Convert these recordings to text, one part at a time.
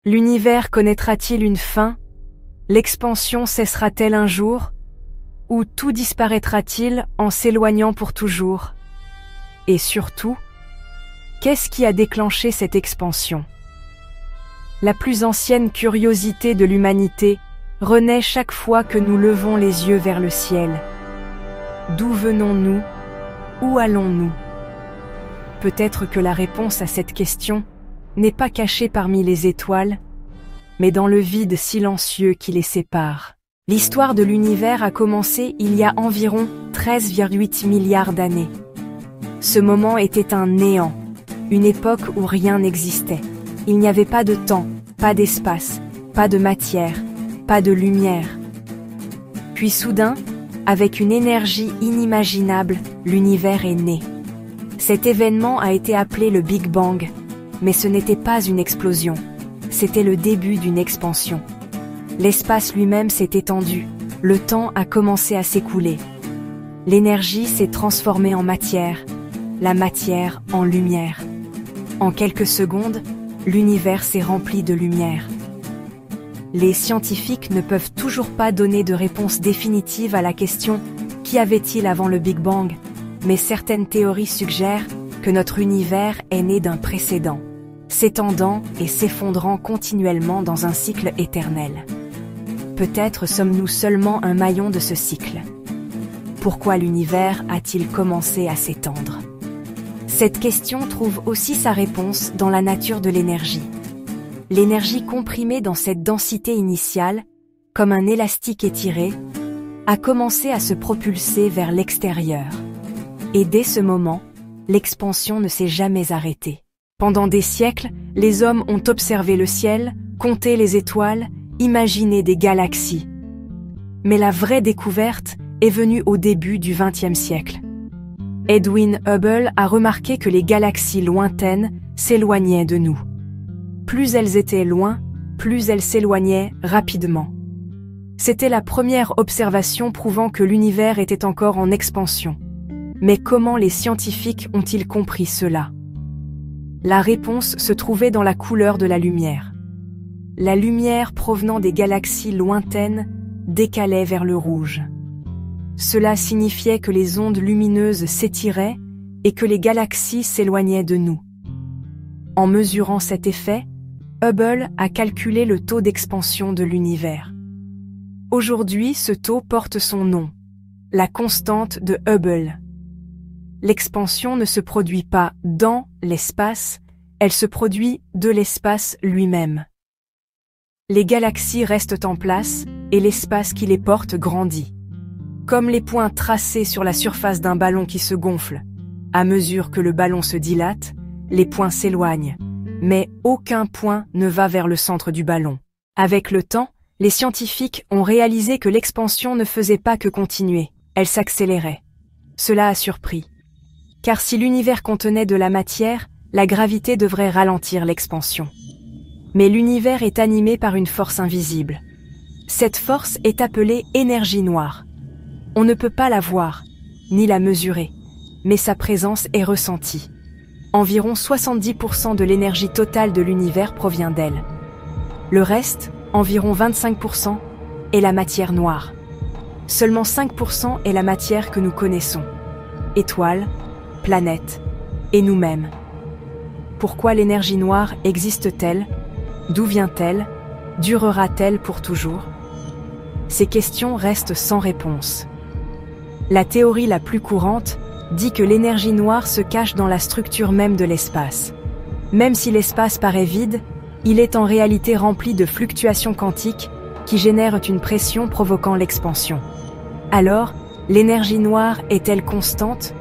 L'univers connaîtra-t-il une fin? L'expansion cessera-t-elle un jour? Ou tout disparaîtra-t-il en s'éloignant pour toujours? Et surtout, qu'est-ce qui a déclenché cette expansion? La plus ancienne curiosité de l'humanité renaît chaque fois que nous levons les yeux vers le ciel. D'où venons-nous? Où allons-nous? Peut-être que la réponse à cette question n'est pas cachée parmi les étoiles, mais dans le vide silencieux qui les sépare. L'histoire de l'univers a commencé il y a environ 13,8 milliards d'années. Ce moment était un néant, une époque où rien n'existait. Il n'y avait pas de temps, pas d'espace, pas de matière, pas de lumière. Puis soudain, avec une énergie inimaginable, l'univers est né. Cet événement a été appelé le Big Bang, mais ce n'était pas une explosion, c'était le début d'une expansion. L'espace lui-même s'est étendu, le temps a commencé à s'écouler. L'énergie s'est transformée en matière, la matière en lumière. En quelques secondes, l'univers s'est rempli de lumière. Les scientifiques ne peuvent toujours pas donner de réponse définitive à la question « Qu'y avait-il avant le Big Bang ?» mais certaines théories suggèrent que notre univers est né d'un précédent, s'étendant et s'effondrant continuellement dans un cycle éternel. Peut-être sommes-nous seulement un maillon de ce cycle. Pourquoi l'univers a-t-il commencé à s'étendre? Cette question trouve aussi sa réponse dans la nature de l'énergie. L'énergie comprimée dans cette densité initiale, comme un élastique étiré, a commencé à se propulser vers l'extérieur. Et dès ce moment, l'expansion ne s'est jamais arrêtée. Pendant des siècles, les hommes ont observé le ciel, compté les étoiles, imaginé des galaxies. Mais la vraie découverte est venue au début du XXe siècle. Edwin Hubble a remarqué que les galaxies lointaines s'éloignaient de nous. Plus elles étaient loin, plus elles s'éloignaient rapidement. C'était la première observation prouvant que l'univers était encore en expansion. Mais comment les scientifiques ont-ils compris cela? La réponse se trouvait dans la couleur de la lumière. La lumière provenant des galaxies lointaines décalait vers le rouge. Cela signifiait que les ondes lumineuses s'étiraient et que les galaxies s'éloignaient de nous. En mesurant cet effet, Hubble a calculé le taux d'expansion de l'univers. Aujourd'hui, ce taux porte son nom, la constante de Hubble. L'expansion ne se produit pas dans l'espace, elle se produit de l'espace lui-même. Les galaxies restent en place et l'espace qui les porte grandit. Comme les points tracés sur la surface d'un ballon qui se gonfle. À mesure que le ballon se dilate, les points s'éloignent, mais aucun point ne va vers le centre du ballon. Avec le temps, les scientifiques ont réalisé que l'expansion ne faisait pas que continuer, elle s'accélérait. Cela a surpris. Car si l'univers contenait de la matière, la gravité devrait ralentir l'expansion. Mais l'univers est animé par une force invisible. Cette force est appelée énergie noire. On ne peut pas la voir, ni la mesurer, mais sa présence est ressentie. Environ 70% de l'énergie totale de l'univers provient d'elle. Le reste, environ 25%, est la matière noire. Seulement 5% est la matière que nous connaissons. Étoiles, planètes, et nous-mêmes. Pourquoi l'énergie noire existe-t-elle? D'où vient-elle? Durera-t-elle pour toujours? Ces questions restent sans réponse. La théorie la plus courante dit que l'énergie noire se cache dans la structure même de l'espace. Même si l'espace paraît vide, il est en réalité rempli de fluctuations quantiques qui génèrent une pression provoquant l'expansion. Alors, l'énergie noire est-elle constante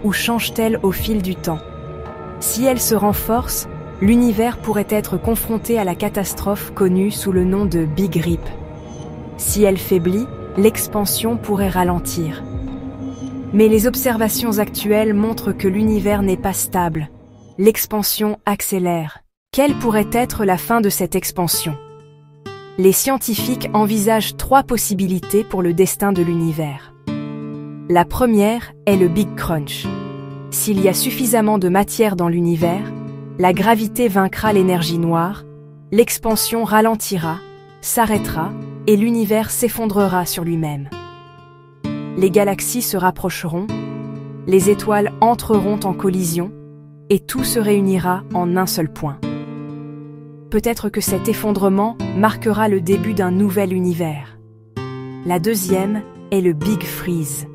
ou change-t-elle au fil du temps? Si elle se renforce, l'univers pourrait être confronté à la catastrophe connue sous le nom de Big Rip. Si elle faiblit, l'expansion pourrait ralentir. Mais les observations actuelles montrent que l'univers n'est pas stable. L'expansion accélère. Quelle pourrait être la fin de cette expansion? Les scientifiques envisagent 3 possibilités pour le destin de l'univers. La première est le Big Crunch. S'il y a suffisamment de matière dans l'univers, la gravité vaincra l'énergie noire, l'expansion ralentira, s'arrêtera, et l'univers s'effondrera sur lui-même. Les galaxies se rapprocheront, les étoiles entreront en collision, et tout se réunira en un seul point. Peut-être que cet effondrement marquera le début d'un nouvel univers. La deuxième est le Big Freeze.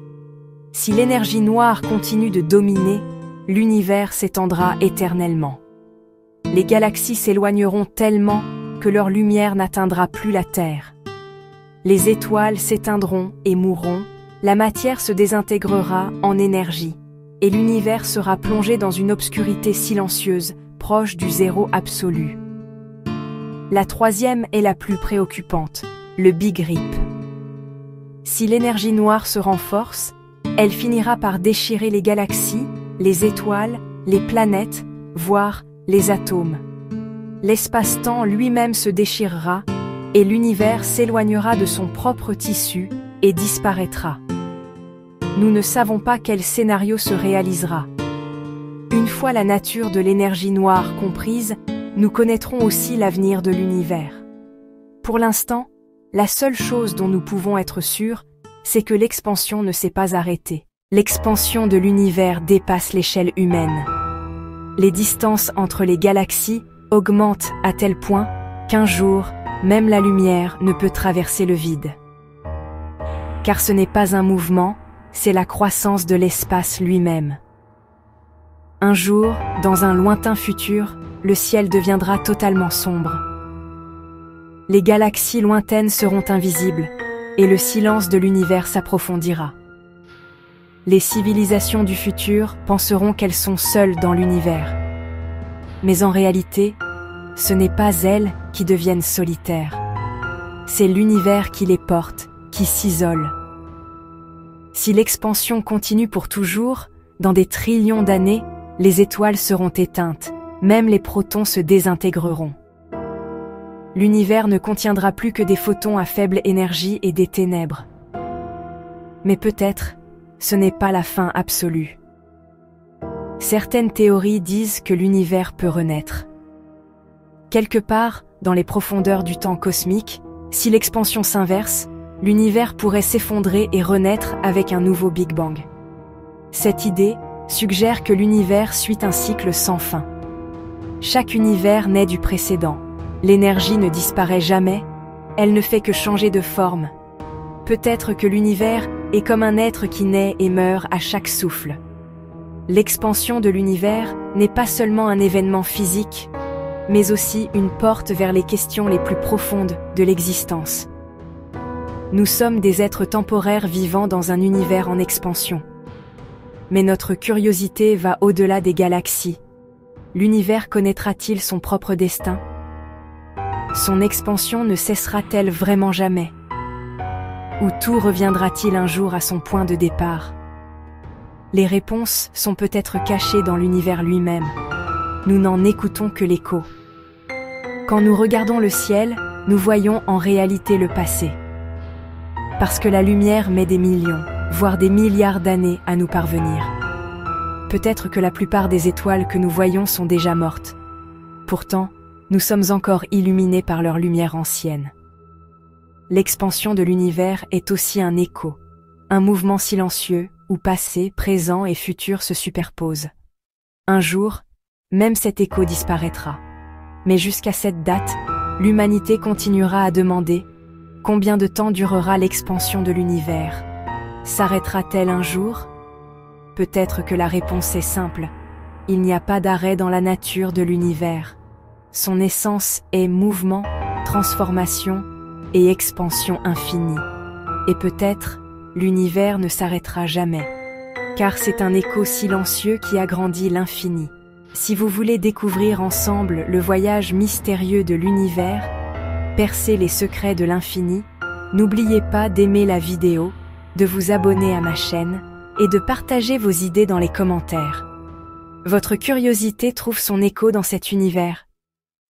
Si l'énergie noire continue de dominer, l'univers s'étendra éternellement. Les galaxies s'éloigneront tellement que leur lumière n'atteindra plus la Terre. Les étoiles s'éteindront et mourront, la matière se désintégrera en énergie, et l'univers sera plongé dans une obscurité silencieuse, proche du zéro absolu. La troisième est la plus préoccupante, le Big Rip. Si l'énergie noire se renforce, elle finira par déchirer les galaxies, les étoiles, les planètes, voire les atomes. L'espace-temps lui-même se déchirera, et l'univers s'éloignera de son propre tissu et disparaîtra. Nous ne savons pas quel scénario se réalisera. Une fois la nature de l'énergie noire comprise, nous connaîtrons aussi l'avenir de l'univers. Pour l'instant, la seule chose dont nous pouvons être sûrs, c'est que l'expansion ne s'est pas arrêtée. L'expansion de l'univers dépasse l'échelle humaine. Les distances entre les galaxies augmentent à tel point qu'un jour, même la lumière ne peut traverser le vide. Car ce n'est pas un mouvement, c'est la croissance de l'espace lui-même. Un jour, dans un lointain futur, le ciel deviendra totalement sombre. Les galaxies lointaines seront invisibles, et le silence de l'univers s'approfondira. Les civilisations du futur penseront qu'elles sont seules dans l'univers. Mais en réalité, ce n'est pas elles qui deviennent solitaires. C'est l'univers qui les porte, qui s'isole. Si l'expansion continue pour toujours, dans des trillions d'années, les étoiles seront éteintes, même les protons se désintégreront. L'univers ne contiendra plus que des photons à faible énergie et des ténèbres. Mais peut-être, ce n'est pas la fin absolue. Certaines théories disent que l'univers peut renaître. Quelque part, dans les profondeurs du temps cosmique, si l'expansion s'inverse, l'univers pourrait s'effondrer et renaître avec un nouveau Big Bang. Cette idée suggère que l'univers suit un cycle sans fin. Chaque univers naît du précédent. L'énergie ne disparaît jamais, elle ne fait que changer de forme. Peut-être que l'univers est comme un être qui naît et meurt à chaque souffle. L'expansion de l'univers n'est pas seulement un événement physique, mais aussi une porte vers les questions les plus profondes de l'existence. Nous sommes des êtres temporaires vivant dans un univers en expansion. Mais notre curiosité va au-delà des galaxies. L'univers connaîtra-t-il son propre destin? Son expansion ne cessera-t-elle vraiment jamais? Ou tout reviendra-t-il un jour à son point de départ? Les réponses sont peut-être cachées dans l'univers lui-même. Nous n'en écoutons que l'écho. Quand nous regardons le ciel, nous voyons en réalité le passé. Parce que la lumière met des millions, voire des milliards d'années à nous parvenir. Peut-être que la plupart des étoiles que nous voyons sont déjà mortes. Pourtant, nous sommes encore illuminés par leur lumière ancienne. L'expansion de l'univers est aussi un écho, un mouvement silencieux où passé, présent et futur se superposent. Un jour, même cet écho disparaîtra. Mais jusqu'à cette date, l'humanité continuera à demander « Combien de temps durera l'expansion de l'univers? S'arrêtera-t-elle un jour ?» Peut-être que la réponse est simple. Il n'y a pas d'arrêt dans la nature de l'univers. Son essence est mouvement, transformation et expansion infinie. Et peut-être, l'univers ne s'arrêtera jamais. Car c'est un écho silencieux qui agrandit l'infini. Si vous voulez découvrir ensemble le voyage mystérieux de l'univers, percer les secrets de l'infini, n'oubliez pas d'aimer la vidéo, de vous abonner à ma chaîne et de partager vos idées dans les commentaires. Votre curiosité trouve son écho dans cet univers.